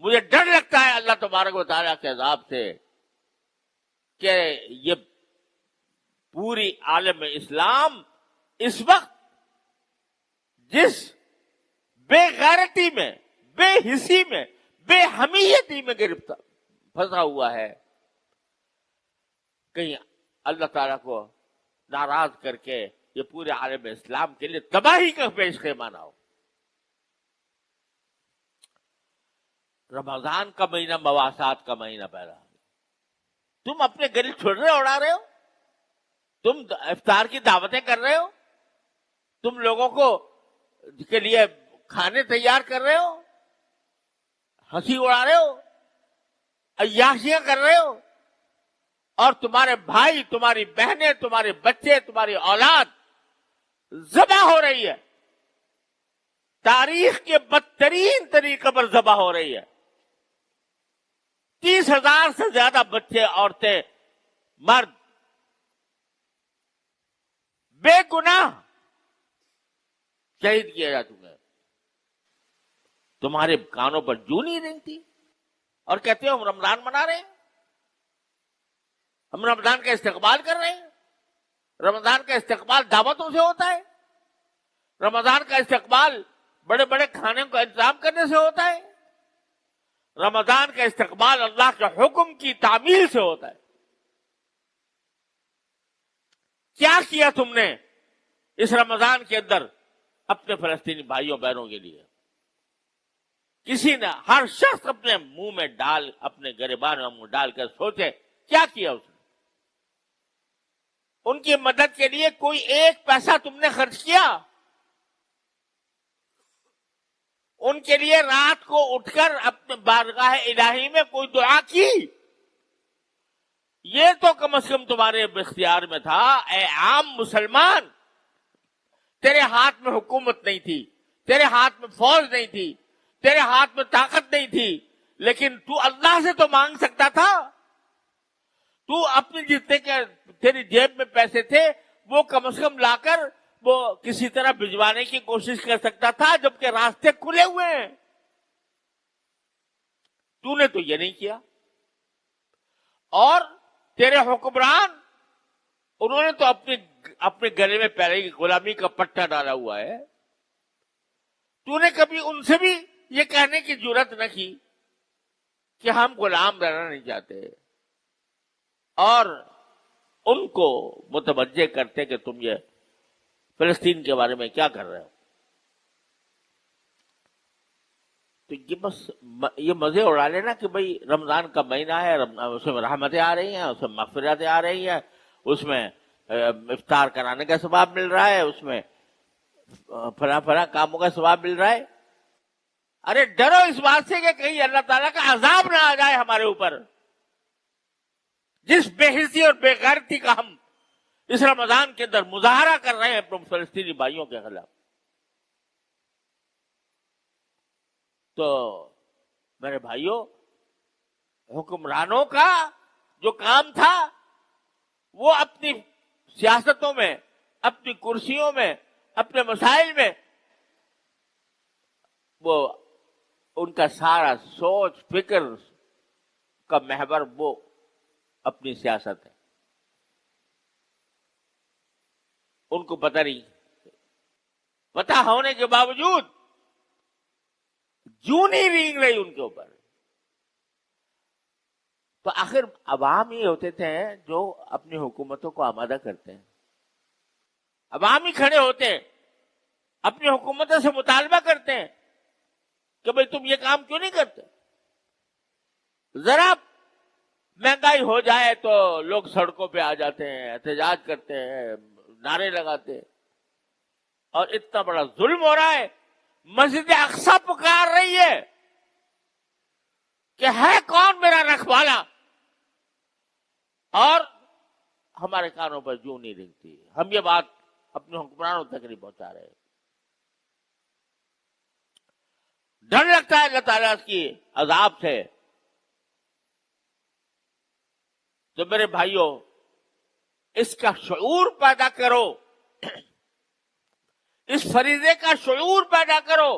مجھے ڈر لگتا ہے اللہ تبارک و تعالیٰ کے عذاب سے کہ یہ پوری عالم اسلام اس وقت جس بے غیرتی میں، بے حسی میں، بے حمیتی میں گرفتار پھنسا ہوا ہے، کہیں اللہ تعالیٰ کو ناراض کر کے یہ پورے عالم اسلام کے لیے تباہی کا پیش خیمہ نہ ہو۔ رمضان کا مہینہ مواسات کا مہینہ پیدا ہو، تم اپنے گلے چھڑے اڑا رہے ہو، تم افطار کی دعوتیں کر رہے ہو، تم لوگوں کو کے لیے کھانے تیار کر رہے ہو، ہنسی اڑا رہے ہو، عیاشیاں کر رہے ہو، اور تمہارے بھائی، تمہاری بہنیں، تمہارے بچے، تمہاری اولاد ذبح ہو رہی ہے، تاریخ کے بدترین طریقے پر ذبح ہو رہی ہے۔ 30,000 سے زیادہ بچے، عورتیں، مرد بے گناہ شہید کیے جا چکے ہیں۔ تمہارے کانوں پر جوں نہیں رینگتی اور کہتے ہو ہم رمضان منا رہے ہیں، ہم رمضان کا استقبال کر رہے ہیں۔ رمضان کا استقبال دعوتوں سے ہوتا ہے، رمضان کا استقبال بڑے بڑے کھانے کا انتظام کرنے سے ہوتا ہے، رمضان کا استقبال اللہ کے حکم کی تعمیل سے ہوتا ہے۔ کیا کیا تم نے اس رمضان کے اندر اپنے فلسطینی بھائیوں بہنوں کے لیے؟ کسی نے، ہر شخص اپنے منہ میں ڈال، اپنے گریبان میں منہ ڈال کر سوچے کیا کیا اس نے؟ ان کی مدد کے لیے کوئی ایک پیسہ تم نے خرچ کیا؟ ان کے لیے رات کو اٹھ کر اپنے بارگاہ الہی میں کوئی دعا کی؟ یہ تو کم از کم تمہارے اختیار میں تھا۔ اے عام مسلمان، تیرے ہاتھ میں حکومت نہیں تھی، تیرے ہاتھ میں فوج نہیں تھی، تیرے ہاتھ میں طاقت نہیں تھی، لیکن تو اللہ سے تو مانگ سکتا تھا۔ تو اپنے جتنے کے تیری جیب میں پیسے تھے وہ کم از کم لا کر وہ کسی طرح بھجوانے کی کوشش کر سکتا تھا، جبکہ راستے کھلے ہوئے ہیں۔ تو نے تو یہ نہیں کیا۔ اور تیرے حکمران، انہوں نے تو اپنے گلے میں پہلے کی غلامی کا پٹا ڈالا ہوا ہے۔ تو نے کبھی ان سے بھی یہ کہنے کی جرات نہ کی کہ ہم غلام رہنا نہیں چاہتے، اور ان کو متوجہ کرتے کہ تم یہ فلسطین کے بارے میں کیا کر رہے ہو۔ تو یہ بس یہ مزے اڑا لینا کہ بھئی رمضان کا مہینہ ہے، اس میں رحمتیں آ رہی ہیں، اس میں مغفرتیں آ رہی ہیں، اس میں افطار کرانے کا ثواب مل رہا ہے، اس میں فلاں کاموں کا ثواب مل رہا ہے۔ ارے ڈرو اس بات سے کہ کہیں اللہ تعالیٰ کا عذاب نہ آ جائے ہمارے اوپر، جس بے حسی اور بے غیرتی کا ہم اس رمضان کے اندر مظاہرہ کر رہے ہیں اپنے فلسطینی بھائیوں کے خلاف۔ تو میرے بھائیوں، حکمرانوں کا جو کام تھا وہ اپنی سیاستوں میں، اپنی کرسیوں میں، اپنے مسائل میں، وہ ان کا سارا سوچ فکر کا محور وہ اپنی سیاست ہے۔ ان کو پتہ نہیں، پتہ ہونے کے باوجود جوں نہیں رینگ رہی ان کے اوپر۔ تو آخر عوام ہی ہوتے تھے جو اپنی حکومتوں کو آمادہ کرتے ہیں، عوام ہی کھڑے ہوتے ہیں، اپنی حکومتوں سے مطالبہ کرتے ہیں کہ بھئی تم یہ کام کیوں نہیں کرتے؟ ذرا مہنگائی ہو جائے تو لوگ سڑکوں پہ آ جاتے ہیں، احتجاج کرتے ہیں، نعرے لگاتے ہیں، اور اتنا بڑا ظلم ہو رہا ہے، مسجد اقصی پکار رہی ہے کہ ہے کون میرا رکھوالا، اور ہمارے کانوں پر جوں نہیں رنگتی۔ ہم یہ بات اپنے حکمرانوں تک نہیں پہنچا رہے۔ ڈر لگتا ہے اللہ تعالیٰ کی عذاب سے۔ تو میرے بھائیوں، اس کا شعور پیدا کرو، اس فریضے کا شعور پیدا کرو۔